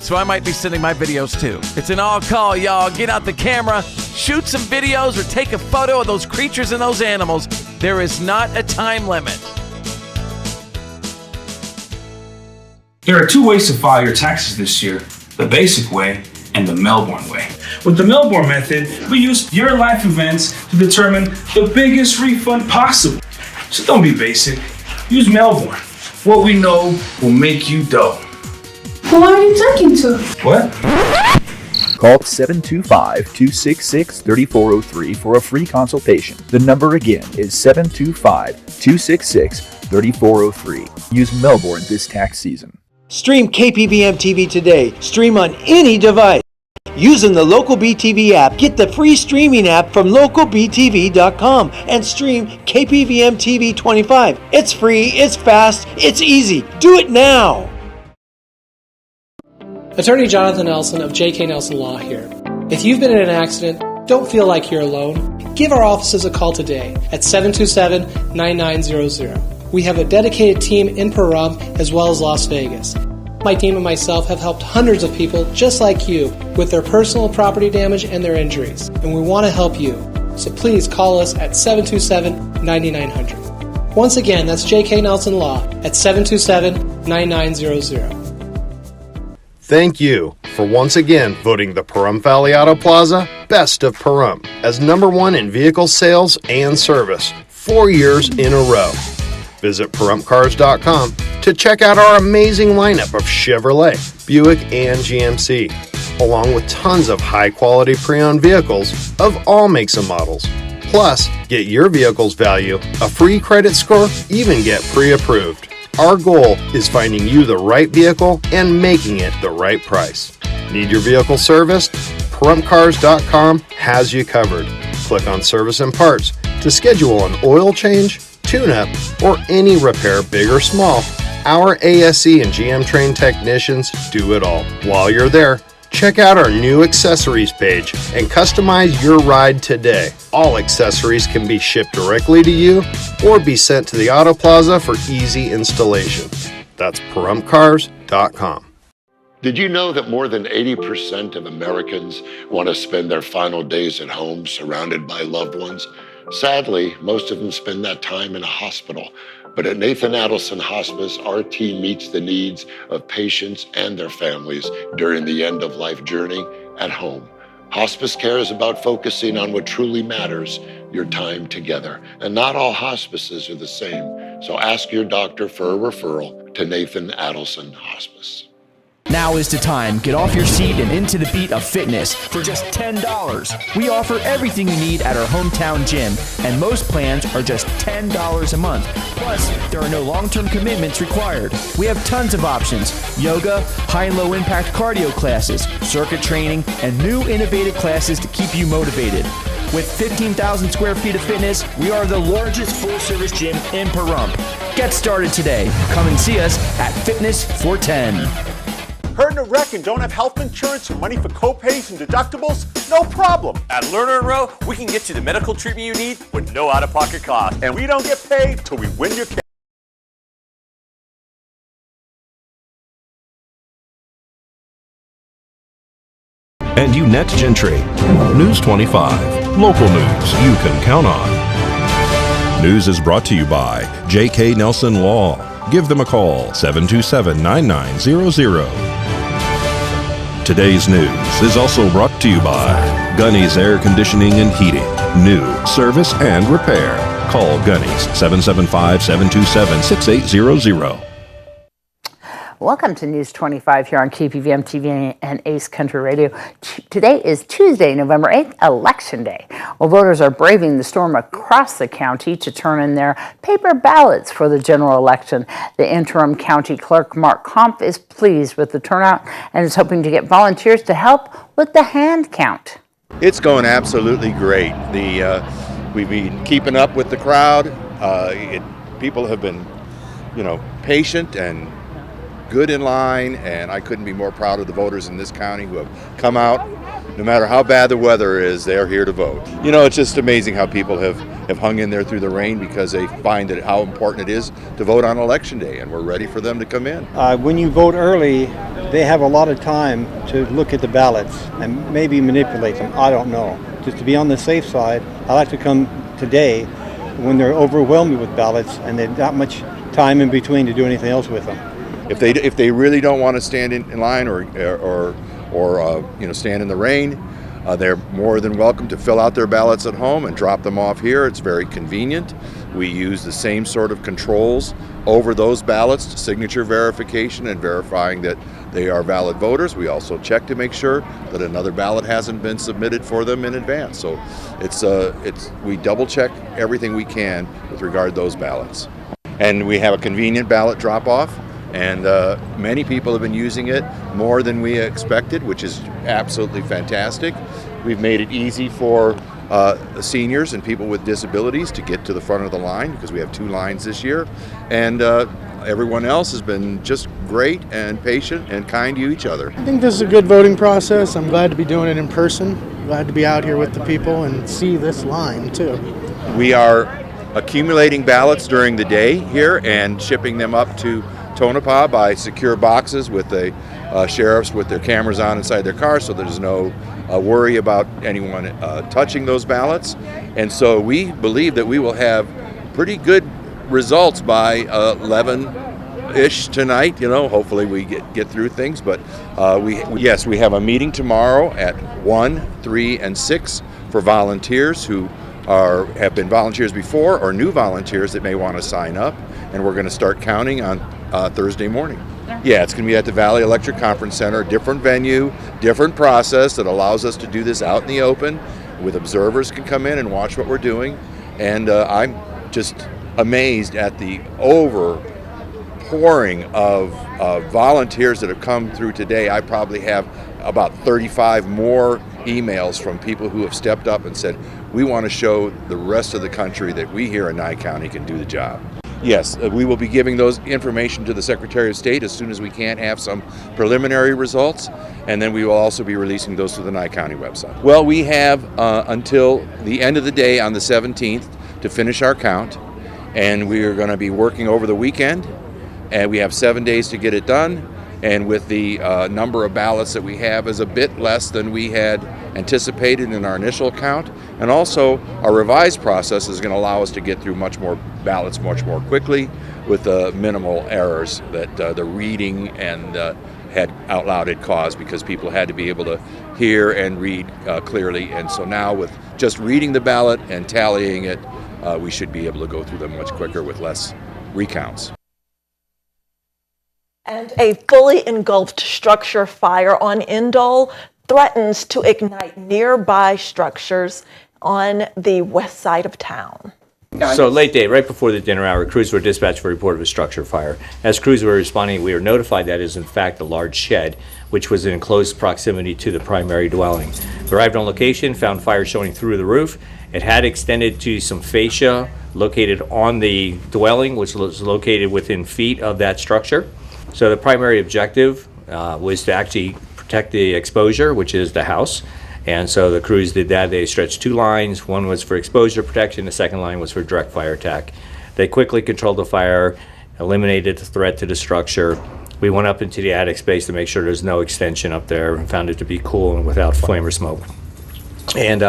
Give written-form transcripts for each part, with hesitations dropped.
so I might be sending my videos too. It's an all call, y'all. Get out the camera, shoot some videos, or take a photo of those creatures and those animals. There is not a time limit. There are two ways to file your taxes this year: the basic way and the Melbourne way. With the Melbourne method, we use your life events to determine the biggest refund possible. So don't be basic. Use Melbourne. What we know will make you dough. Who are you talking to? What? Call 725-266-3403 for a free consultation. The number again is 725-266-3403. Use Melbourne this tax season. Stream KPVM TV today. Stream on any device. Using the Local BTV app, get the free streaming app from localbtv.com and stream KPVM TV 25. It's free, it's fast, it's easy. Do it now. Attorney Jonathan Nelson of J.K. Nelson Law here. If you've been in an accident, don't feel like you're alone. Give our offices a call today at 727-9900. We have a dedicated team in Pahrump as well as Las Vegas. My team and myself have helped hundreds of people just like you with their personal property damage and their injuries, and we want to help you. So please call us at 727-9900. Once again, that's J.K. Nelson Law at 727-9900. Thank you for once again voting the Pahrump Valley Auto Plaza Best of Pahrump as #1 in vehicle sales and service 4 years in a row. Visit PahrumpCars.com to check out our amazing lineup of Chevrolet, Buick, and GMC, along with tons of high-quality pre-owned vehicles of all makes and models. Plus, get your vehicle's value, a free credit score, even get pre-approved. Our goal is finding you the right vehicle and making it the right price. Need your vehicle serviced? PahrumpCars.com has you covered. Click on Service and Parts to schedule an oil change, tune-up, or any repair, big or small. Our ASE and GM trained technicians do it all. While you're there, check out our new accessories page and customize your ride today. All accessories can be shipped directly to you or be sent to the Auto Plaza for easy installation. That's PahrumpCars.com. Did you know that more than 80% of Americans want to spend their final days at home surrounded by loved ones? Sadly, most of them spend that time in a hospital. But at Nathan Adelson Hospice, our team meets the needs of patients and their families during the end-of-life journey at home. Hospice care is about focusing on what truly matters, your time together. And not all hospices are the same. So ask your doctor for a referral to Nathan Adelson Hospice. Now is the time. Get off your seat and into the beat of fitness for just $10. We offer everything you need at our hometown gym, and most plans are just $10 a month. Plus, there are no long-term commitments required. We have tons of options: yoga, high and low impact cardio classes, circuit training, and new innovative classes to keep you motivated. With 15,000 square feet of fitness, we are the largest full-service gym in Pahrump. Get started today. Come and see us at Fitness 410. Hurt in a wreck and don't have health insurance or money for co-pays and deductibles? No problem. At Lerner & Rowe, we can get you the medical treatment you need with no out-of-pocket cost. And we don't get paid till we win your case. And you Next Gentry. News 25. Local news you can count on. News is brought to you by J.K. Nelson Law. Give them a call, 727-9900. Today's news is also brought to you by Gunny's Air Conditioning and Heating. New service and repair. Call Gunny's 775-727-6800. Welcome to News 25 here on KPVM TV and Ace Country Radio. Today is Tuesday, November 8th, Election Day. Well, voters are braving the storm across the county to turn in their paper ballots for the general election. The interim county clerk, Mark Kampf, is pleased with the turnout and is hoping to get volunteers to help with the hand count. It's going absolutely great. We've been keeping up with the crowd. People have been, patient and good in line, and I couldn't be more proud of the voters in this county who have come out. No matter how bad the weather is, they're here to vote. It's just amazing how people have have hung in there through the rain because they find that how important it is to vote on Election Day, and we're ready for them to come in. When you vote early, they have a lot of time to look at the ballots and maybe manipulate them. I don't know. Just to be on the safe side, I like to come today when they're overwhelmed with ballots and there's not much time in between to do anything else with them. If they really don't want to stand in line or stand in the rain, they're more than welcome to fill out their ballots at home and drop them off here. It's very convenient. We use the same sort of controls over those ballots, signature verification and verifying that they are valid voters. We also check to make sure that another ballot hasn't been submitted for them in advance. So we double check everything we can with regard to those ballots. And we have a convenient ballot drop off. And many people have been using it more than we expected, which is absolutely fantastic. We've made it easy for seniors and people with disabilities to get to the front of the line because we have 2 lines this year. And everyone else has been just great and patient and kind to each other. I think this is a good voting process. I'm glad to be doing it in person. Glad to be out here with the people and see this line too. We are accumulating ballots during the day here and shipping them up to Tonopah by secure boxes with the sheriffs with their cameras on inside their cars, so there's no worry about anyone touching those ballots. And so we believe that we will have pretty good results by 11-ish tonight. Hopefully we get through things. But we have a meeting tomorrow at 1, 3, and 6 for volunteers who have been volunteers before or new volunteers that may want to sign up. And we're going to start counting on Thursday morning. Yeah, it's going to be at the Valley Electric Conference Center, different venue, different process that allows us to do this out in the open with observers can come in and watch what we're doing. And I'm just amazed at the overpouring of volunteers that have come through today. I probably have about 35 more emails from people who have stepped up and said, we want to show the rest of the country that we here in Nye County can do the job. Yes, we will be giving those information to the Secretary of State as soon as we can have some preliminary results, and then we will also be releasing those to the Nye County website. Well, we have until the end of the day on the 17th to finish our count, and we are going to be working over the weekend, and we have 7 days to get it done. And with the number of ballots that we have is a bit less than we had anticipated in our initial count. And also, our revised process is going to allow us to get through much more ballots much more quickly with the minimal errors that the reading and had out loud had caused because people had to be able to hear and read clearly. And so now with just reading the ballot and tallying it, we should be able to go through them much quicker with less recounts. And a fully engulfed structure fire on Indole threatens to ignite nearby structures on the west side of town. So late day, right before the dinner hour, crews were dispatched for a report of a structure fire. As crews were responding, we were notified that is in fact a large shed, which was in close proximity to the primary dwelling. Arrived on location, found fire showing through the roof. It had extended to some fascia located on the dwelling, which was located within feet of that structure. So the primary objective was to actually protect the exposure, which is the house. And so the crews did that. They stretched 2 lines. One was for exposure protection. The second line was for direct fire attack. They quickly controlled the fire, eliminated the threat to the structure. We went up into the attic space to make sure there's no extension up there and found it to be cool and without flame or smoke. And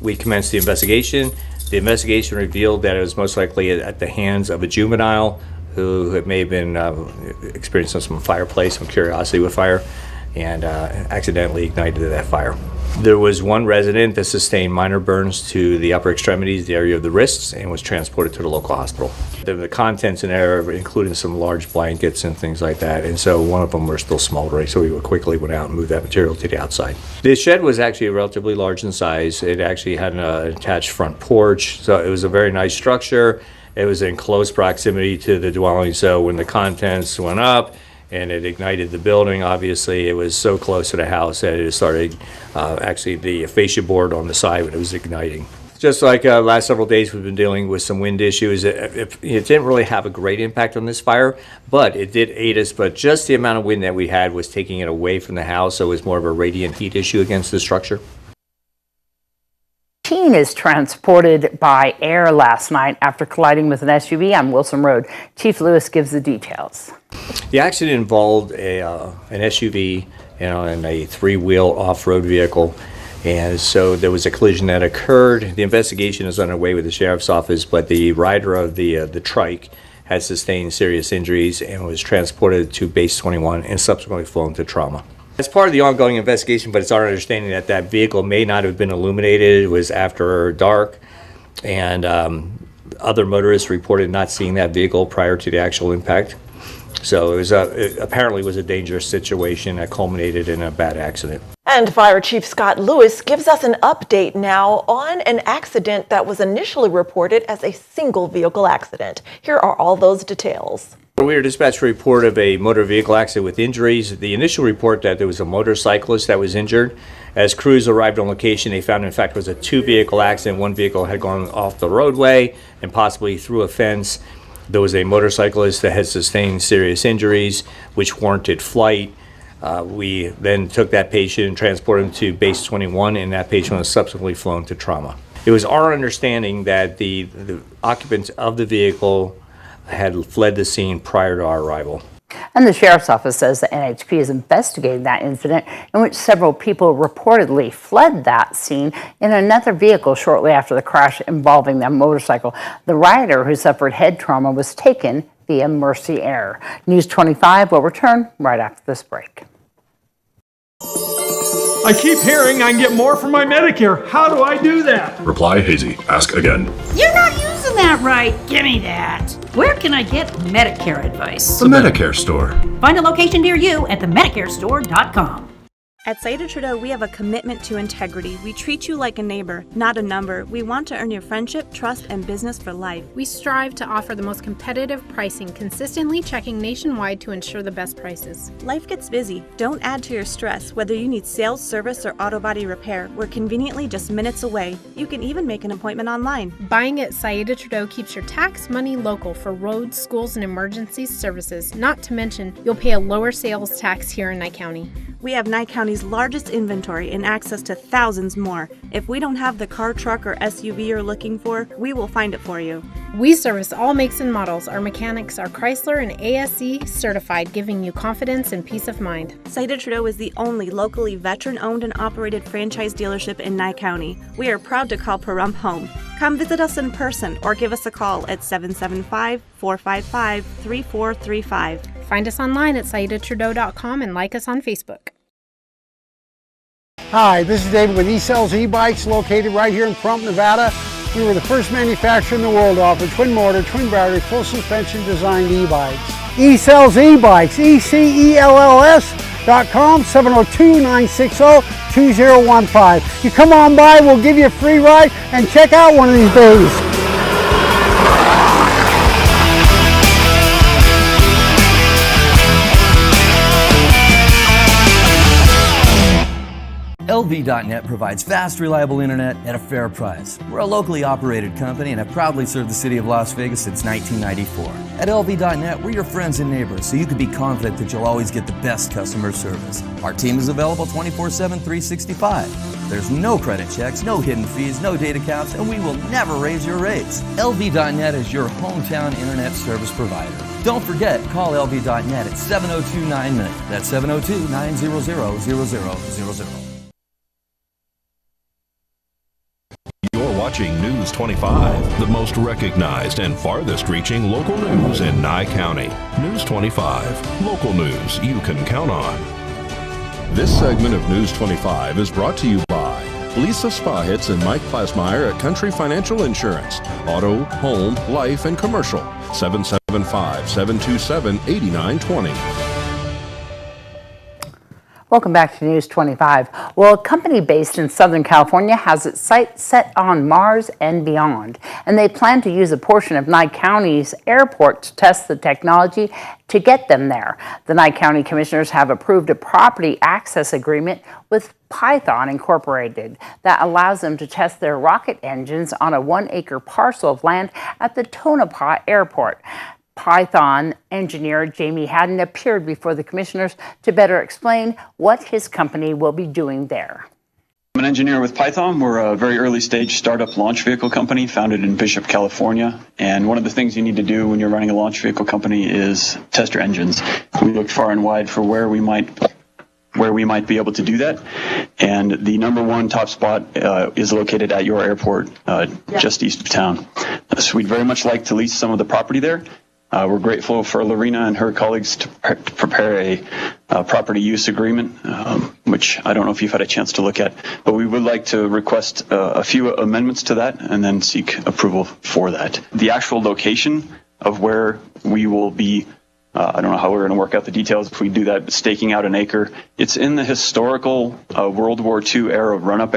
we commenced the investigation. The investigation revealed that it was most likely at the hands of a juvenile who may have been experiencing some fireplace, some curiosity with fire, and accidentally ignited that fire. There was one resident that sustained minor burns to the upper extremities, the area of the wrists, and was transported to the local hospital. The contents in there included some large blankets and things like that, and so one of them were still smoldering, so we quickly went out and moved that material to the outside. The shed was actually relatively large in size. It actually had an attached front porch, so it was a very nice structure. It was in close proximity to the dwelling, so when the contents went up and it ignited the building, obviously it was so close to the house that it started, actually the fascia board on the side when it was igniting. Just like last several days, we've been dealing with some wind issues. It didn't really have a great impact on this fire, but it did aid us. But just the amount of wind that we had was taking it away from the house, so it was more of a radiant heat issue against the structure. Teen is transported by air last night after colliding with an SUV on Wilson Road. Chief Lewis gives the details. The accident involved an SUV and a three-wheel off-road vehicle. And so there was a collision that occurred. The investigation is underway with the sheriff's office, but the rider of the trike had sustained serious injuries and was transported to Base 21 and subsequently flown to trauma. As part of the ongoing investigation, but it's our understanding that that vehicle may not have been illuminated. It was after dark, and other motorists reported not seeing that vehicle prior to the actual impact. So it apparently was a dangerous situation that culminated in a bad accident. And Fire Chief Scott Lewis gives us an update now on an accident that was initially reported as a single vehicle accident. Here are all those details. We were dispatched a report of a motor vehicle accident with injuries. The initial report that there was a motorcyclist that was injured. As crews arrived on location, they found in fact it was a two-vehicle accident. One vehicle had gone off the roadway and possibly through a fence. There was a motorcyclist that had sustained serious injuries, which warranted flight. We then took that patient and transported him to Base 21, and that patient was subsequently flown to trauma. It was our understanding that the occupants of the vehicle had fled the scene prior to our arrival. And the sheriff's office says the NHP is investigating that incident in which several people reportedly fled that scene in another vehicle shortly after the crash involving that motorcycle. The rider, who suffered head trauma, was taken via Mercy Air. News 25 will return right after this break. I keep hearing I can get more from my Medicare. How do I do that? Reply hazy. Ask again. You're not using that right. Give me that. Where can I get Medicare advice? The Medicare store. Find a location near you at themedicarestore.com. At Saida Trudeau, we have a commitment to integrity. We treat you like a neighbor, not a number. We want to earn your friendship, trust, and business for life. We strive to offer the most competitive pricing, consistently checking nationwide to ensure the best prices. Life gets busy. Don't add to your stress. Whether you need sales, service, or auto body repair, we're conveniently just minutes away. You can even make an appointment online. Buying at Saida Trudeau keeps your tax money local for roads, schools, and emergency services. Not to mention, you'll pay a lower sales tax here in Nye County. We have Nye County's largest inventory and access to thousands more. If we don't have the car, truck, or SUV you're looking for, we will find it for you. We service all makes and models. Our mechanics are Chrysler and ASE certified, giving you confidence and peace of mind. Saida Trudeau is the only locally veteran-owned and operated franchise dealership in Nye County. We are proud to call Pahrump home. Come visit us in person or give us a call at 775-455-3435. Find us online at SaidaTrudeau.com and like us on Facebook. Hi, this is David with eCells e-bikes located right here in Pahrump, Nevada. We were the first manufacturer in the world to offer twin motor, twin battery, full suspension designed e-bikes. eCells e-bikes, ECELLS.com, 702-960-2015. You come on by, we'll give you a free ride and check out one of these babies. LV.net provides fast, reliable internet at a fair price. We're a locally operated company and have proudly served the city of Las Vegas since 1994. At LV.net, we're your friends and neighbors, so you can be confident that you'll always get the best customer service. Our team is available 24/7, 365. There's no credit checks, no hidden fees, no data caps, and we will never raise your rates. LV.net is your hometown internet service provider. Don't forget, call LV.net at 702-9-MINUTE. That's 702-900-0000. You're watching News 25, the most recognized and farthest reaching local news in Nye County. News 25, local news you can count on. This segment of News 25 is brought to you by Lisa Spahitz and Mike Plasmeyer at Country Financial Insurance. Auto, home, life, and commercial. 775-727-8920. Welcome back to News 25. Well, a company based in Southern California has its sights set on Mars and beyond, and they plan to use a portion of Nye County's airport to test the technology to get them there. The Nye County Commissioners have approved a property access agreement with Python Incorporated that allows them to test their rocket engines on a 1-acre parcel of land at the Tonopah Airport. Python engineer Jamie Haddon appeared before the commissioners to better explain what his company will be doing there. I'm an engineer with Python. We're a very early stage startup launch vehicle company founded in Bishop, California. And one of the things you need to do when you're running a launch vehicle company is test your engines. We looked far and wide for where we might be able to do that. And the number one top spot is located at your airport, just east of town. So we'd very much like to lease some of the property there. We're grateful for Lorena and her colleagues to prepare a property use agreement, which I don't know if you've had a chance to look at, but we would like to request a few amendments to that and then seek approval for that. The actual location of where we will be, I don't know how we're going to work out the details if we do that, but staking out an acre. It's in the historical World War II era run-up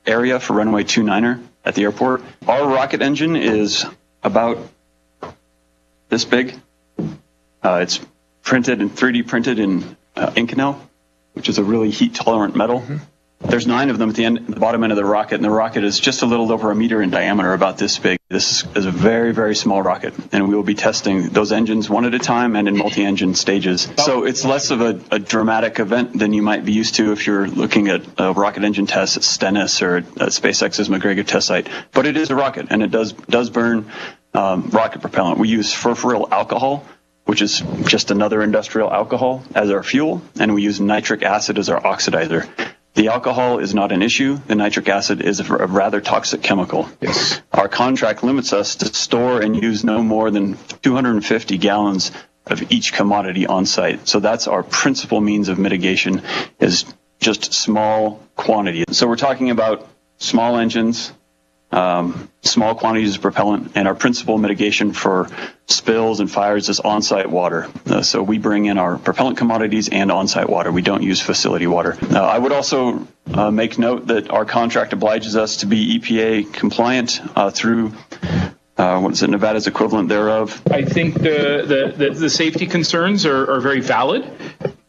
area for runway 29er at the airport. Our rocket engine is about this big. It's printed and 3D printed in Inconel, which is a really heat-tolerant metal. There's 9 of them at the bottom end of the rocket, and the rocket is just a little over a meter in diameter, about this big. This is a very, very small rocket, and we will be testing those engines one at a time and in multi-engine stages. So it's less of a dramatic event than you might be used to if you're looking at a rocket engine test at Stennis or at SpaceX's McGregor test site. But it is a rocket, and it does burn rocket propellant. We use furfuryl alcohol, which is just another industrial alcohol, as our fuel, and we use nitric acid as our oxidizer. The alcohol is not an issue. The nitric acid is a rather toxic chemical. Yes. Our contract limits us to store and use no more than 250 gallons of each commodity on site. So that's our principal means of mitigation, is just small quantity. So we're talking about small engines, small quantities of propellant, and our principal mitigation for spills and fires is on-site water. So we bring in our propellant commodities and on-site water. We don't use facility water. I would also make note that our contract obliges us to be EPA compliant through Nevada's equivalent thereof. I think the safety concerns are very valid.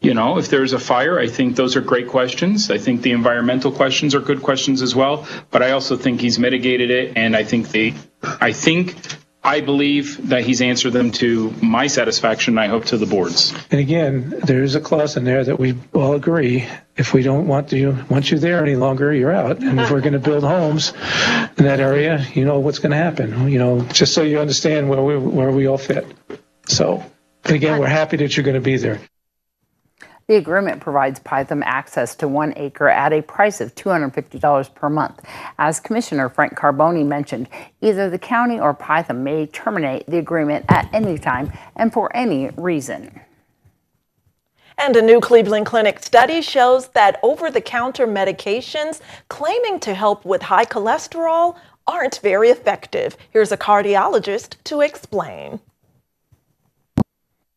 You know, if there's a fire, I think those are great questions. I think the environmental questions are good questions as well. But I also think he's mitigated it, and I believe that he's answered them to my satisfaction, and I hope to the board's. And again, there's a clause in there that we all agree, if we don't want you there any longer, you're out. And if we're going to build homes in that area, you know what's going to happen. You know, just so you understand where we all fit. So, again, we're happy that you're going to be there. The agreement provides Python access to 1 acre at a price of $250 per month. As Commissioner Frank Carboni mentioned, either the county or Python may terminate the agreement at any time and for any reason. And a new Cleveland Clinic study shows that over-the-counter medications claiming to help with high cholesterol aren't very effective. Here's a cardiologist to explain.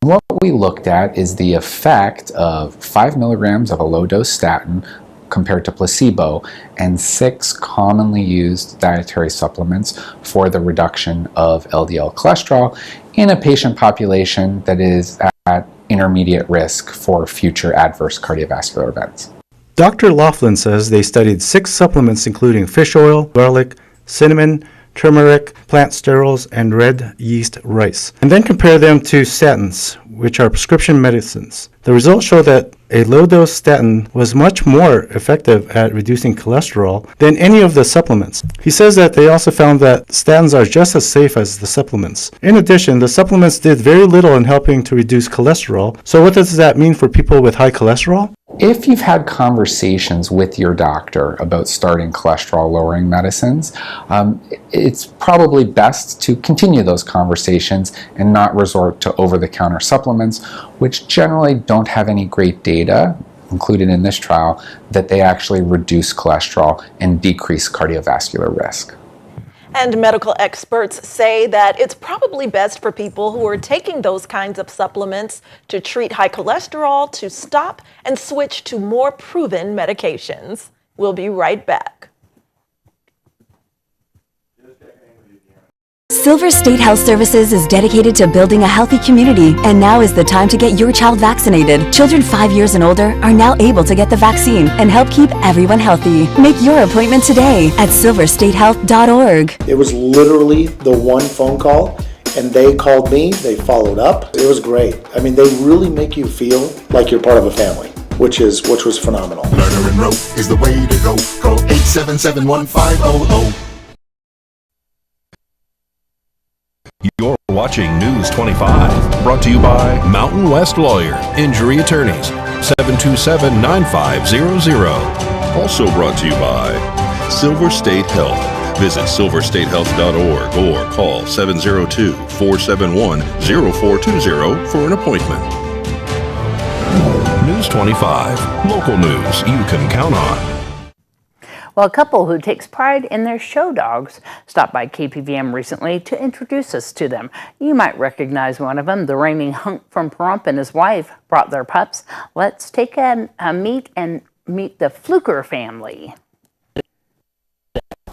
What we looked at is the effect of 5 milligrams of a low-dose statin compared to placebo and 6 commonly used dietary supplements for the reduction of LDL cholesterol in a patient population that is at intermediate risk for future adverse cardiovascular events. Dr. Laughlin says they studied 6 supplements including fish oil, garlic, cinnamon, turmeric, plant sterols, and red yeast rice, and then compare them to statins, which are prescription medicines. The results show that a low-dose statin was much more effective at reducing cholesterol than any of the supplements. He says that they also found that statins are just as safe as the supplements. In addition, the supplements did very little in helping to reduce cholesterol. So what does that mean for people with high cholesterol? If you've had conversations with your doctor about starting cholesterol-lowering medicines, it's probably best to continue those conversations and not resort to over-the-counter supplements, which generally don't have any great data, included in this trial, that they actually reduce cholesterol and decrease cardiovascular risk. And medical experts say that it's probably best for people who are taking those kinds of supplements to treat high cholesterol to stop and switch to more proven medications. We'll be right back. Silver State Health Services is dedicated to building a healthy community, and now is the time to get your child vaccinated. Children 5 years and older are now able to get the vaccine and help keep everyone healthy. Make your appointment today at silverstatehealth.org. It was literally the one phone call, and they called me, they followed up. It was great. I mean, they really make you feel like you're part of a family. which was phenomenal. Lerner and Rowe is the way to go. Call 877-1500. You're watching News 25, brought to you by Mountain West Lawyer, Injury Attorneys, 727-9500. Also brought to you by Silver State Health. Visit silverstatehealth.org or call 702-471-0420 for an appointment. News 25, local news you can count on. Well, a couple who takes pride in their show dogs stopped by KPVM recently to introduce us to them. You might recognize one of them. The reigning hunk from Pahrump and his wife brought their pups. Let's take a meet the Fluker family.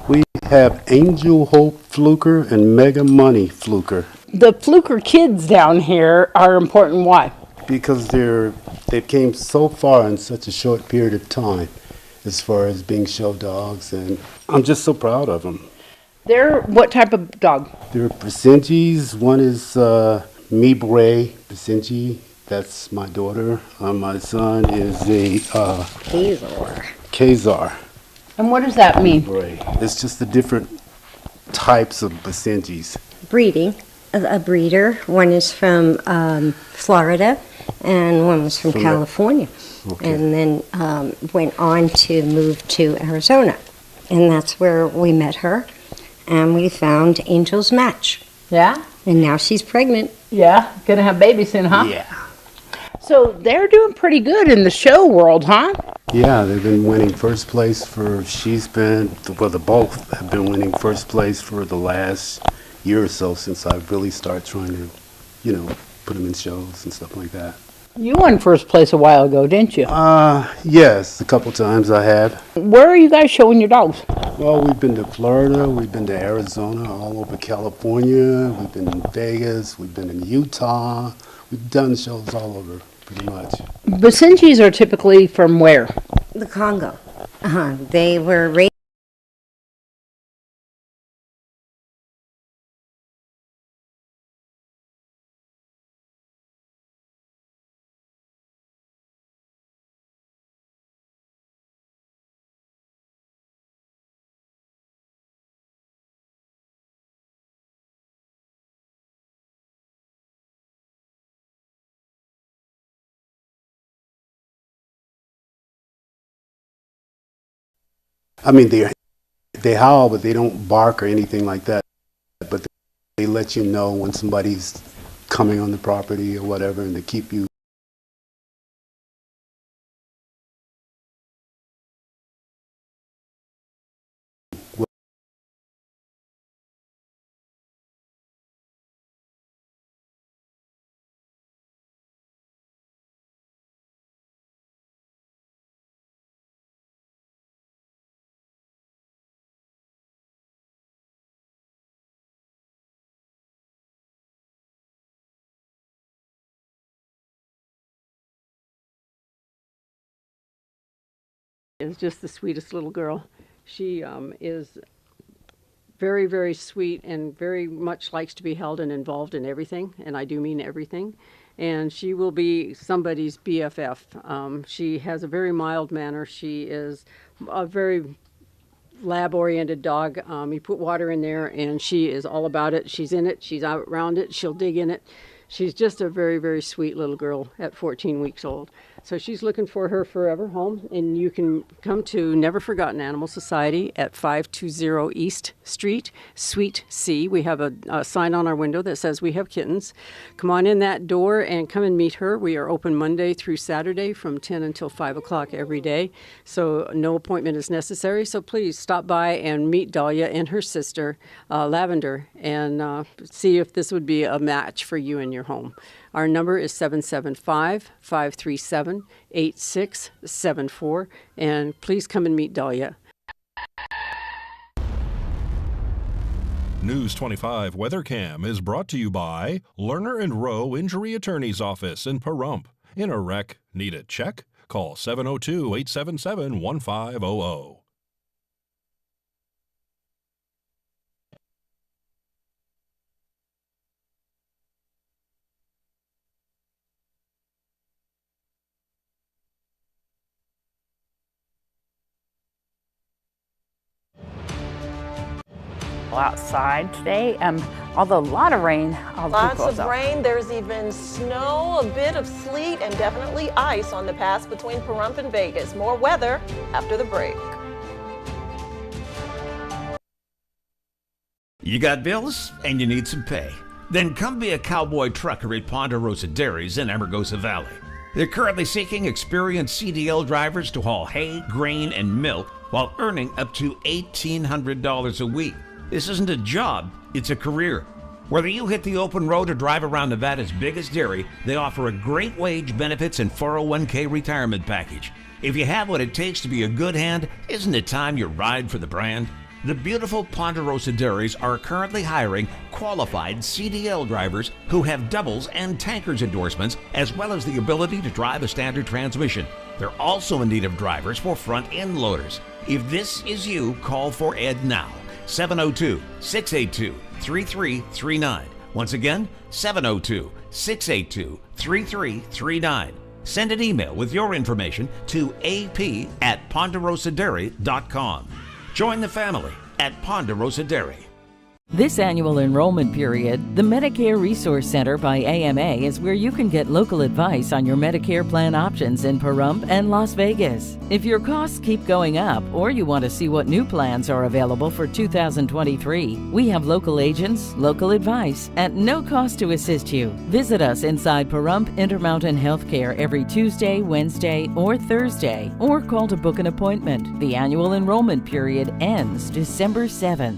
We have Angel Hope Fluker and Mega Money Fluker. The Fluker kids down here are important. Why? Because they came so far in such a short period of time as far as being show dogs, and I'm just so proud of them. They're what type of dog? They're Basenjis. One is Mibre Basenji. That's my daughter. My son is a Khazar. And what does that mean? It's just the different types of Basenjis. Breeding, a breeder. One is from Florida, and one was from California. Okay. And then went on to move to Arizona. And that's where we met her. And we found Angel's match. Yeah? And now she's pregnant. Yeah? Gonna have babies soon, huh? Yeah. So they're doing pretty good in the show world, huh? Yeah, they've been winning first place the both have been winning first place for the last year or so since I really started trying to, put them in shows and stuff like that. You won first place a while ago, didn't you? Yes, a couple times I have. Where are you guys showing your dogs? Well, we've been to Florida, we've been to Arizona, all over California, we've been in Vegas, we've been in Utah. We've done shows all over, pretty much. Basenjis are typically from where? The Congo. They were raised. I mean, they howl, but they don't bark or anything like that. But they let you know when somebody's coming on the property or whatever, and they keep you. Is just the sweetest little girl. She is very, very sweet and very much likes to be held and involved in everything, and I do mean everything. And she will be somebody's BFF. She has a very mild manner. She is a very lab-oriented dog. You put water in there, and she is all about it. She's in it. She's out around it. She'll dig in it. She's just a very, very sweet little girl at 14 weeks old. So she's looking for her forever home, and you can come to Never Forgotten Animal Society at 520 East Street, Suite C. We have a sign on our window that says we have kittens. Come on in that door and come and meet her. We are open Monday through Saturday from 10 until 5 o'clock every day, so no appointment is necessary. So please stop by and meet Dahlia and her sister, Lavender, and see if this would be a match for you and your home. Our number is 775-537-8674, and please come and meet Dahlia. News 25 WeatherCam is brought to you by Lerner and Rowe Injury Attorney's Office in Pahrump. In a wreck, need a check? Call 702-877-1500. beautiful outside today. Although a lot of rain. Lots of rain. There's even snow, a bit of sleet, and definitely ice on the pass between Pahrump and Vegas. More weather after the break. You got bills and you need some pay? Then come be a cowboy trucker at Ponderosa Dairies in Amargosa Valley. They're currently seeking experienced CDL drivers to haul hay, grain, and milk while earning up to $1,800 a week. This isn't a job, it's a career. Whether you hit the open road or drive around Nevada's biggest dairy, they offer a great wage, benefits, and 401k retirement package. If you have what it takes to be a good hand, isn't it time you ride for the brand? The beautiful Ponderosa Dairies are currently hiring qualified CDL drivers who have doubles and tankers endorsements, as well as the ability to drive a standard transmission. They're also in need of drivers for front-end loaders. If this is you, call for Ed now. 702-682-3339. Once again, 702-682-3339. Send an email with your information to ap@ponderosadairy.com. Join the family at Ponderosa Dairy. This annual enrollment period, the Medicare Resource Center by AMA is where you can get local advice on your Medicare plan options in Pahrump and Las Vegas. If your costs keep going up or you want to see what new plans are available for 2023, we have local agents, local advice, at no cost to assist you. Visit us inside Pahrump Intermountain Healthcare every Tuesday, Wednesday, or Thursday, or call to book an appointment. The annual enrollment period ends December 7th.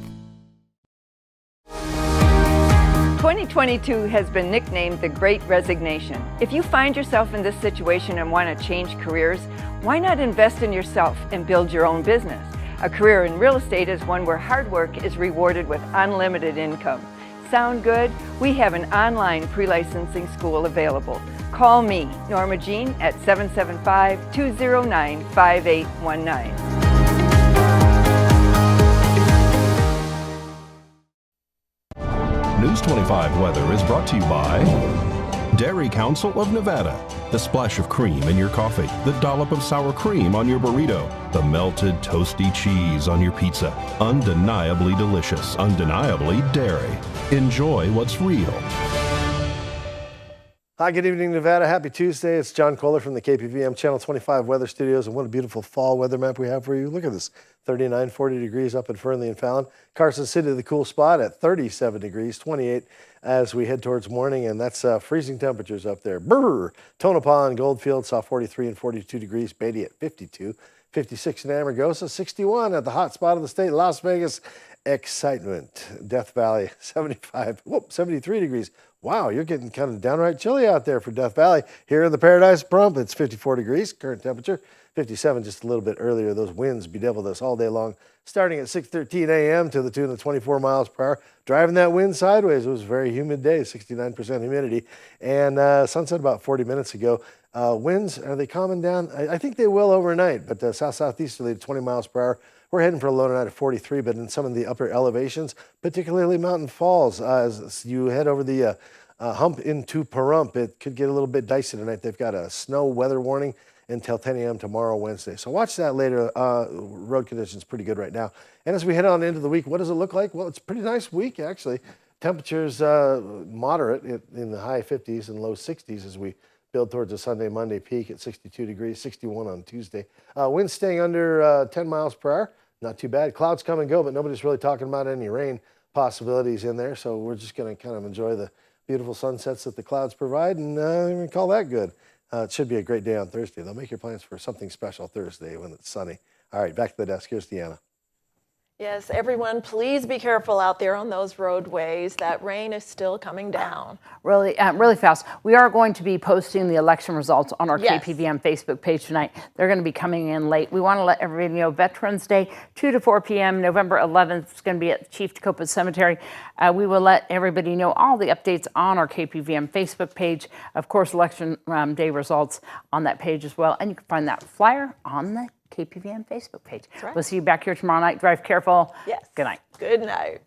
2022 has been nicknamed the Great Resignation. If you find yourself in this situation and want to change careers, why not invest in yourself and build your own business? A career in real estate is one where hard work is rewarded with unlimited income. Sound good? We have an online pre-licensing school available. Call me, Norma Jean, at 775-209-5819. News 25 weather is brought to you by Dairy Council of Nevada. The splash of cream in your coffee, the dollop of sour cream on your burrito, the melted toasty cheese on your pizza. Undeniably delicious, undeniably dairy. Enjoy what's real. Hi, good evening, Nevada. Happy Tuesday. It's John Kohler from the KPVM Channel 25 Weather Studios, and what a beautiful fall weather map we have for you. Look at this, 39, 40 degrees up in Fernley and Fallon. Carson City, the cool spot at 37 degrees, 28 as we head towards morning, and that's freezing temperatures up there. Brr! Tonopah and Goldfield saw 43 and 42 degrees, Beatty at 52, 56 in Amargosa, 61 at the hot spot of the state, Las Vegas. Excitement. Death Valley, 73 degrees. Wow, you're getting kind of downright chilly out there for Death Valley. Here in the Paradise Pahrump, it's 54 degrees, current temperature. 57 just a little bit earlier. Those winds bedeviled us all day long, starting at 6:13 a.m. to the tune of 24 miles per hour. Driving that wind sideways. It was a very humid day, 69% humidity. And sunset about 40 minutes ago. Winds, are they calming down? I think they will overnight, but south-southeasterly to 20 miles per hour. We're heading for a low tonight of 43, but in some of the upper elevations, particularly Mountain Falls, as you head over the hump into Pahrump, it could get a little bit dicey tonight. They've got a snow weather warning until 10 a.m. tomorrow, Wednesday. So watch that later. Road conditions pretty good right now. And as we head on into the week, what does it look like? Well, it's a pretty nice week, actually. Temperatures moderate in the high 50s and low 60s as we build towards a Sunday, Monday peak at 62 degrees, 61 on Tuesday. Winds staying under 10 miles per hour. Not too bad. Clouds come and go, but nobody's really talking about any rain possibilities in there. So we're just going to kind of enjoy the beautiful sunsets that the clouds provide, and we call that good. It should be a great day on Thursday. They'll make your plans for something special Thursday when it's sunny. All right, back to the desk. Here's Deanna. Yes, everyone, please be careful out there on those roadways. That rain is still coming down. Really fast. We are going to be posting the election results on our KPVM Facebook page tonight. They're going to be coming in late. We want to let everybody know Veterans Day, 2 to 4 p.m., November 11th. It's going to be at Chief Tecopos Cemetery. We will let everybody know all the updates on our KPVM Facebook page. Of course, Election Day results on that page as well. And you can find that flyer on the KPVM Facebook page. Right. We'll see you back here tomorrow night. Drive careful. Yes. Good night. Good night.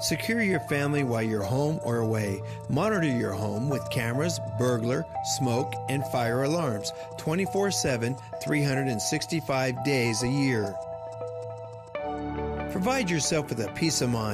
Secure your family while you're home or away. Monitor your home with cameras, burglar, smoke, and fire alarms 24/7, 365 days a year. Provide yourself with a peace of mind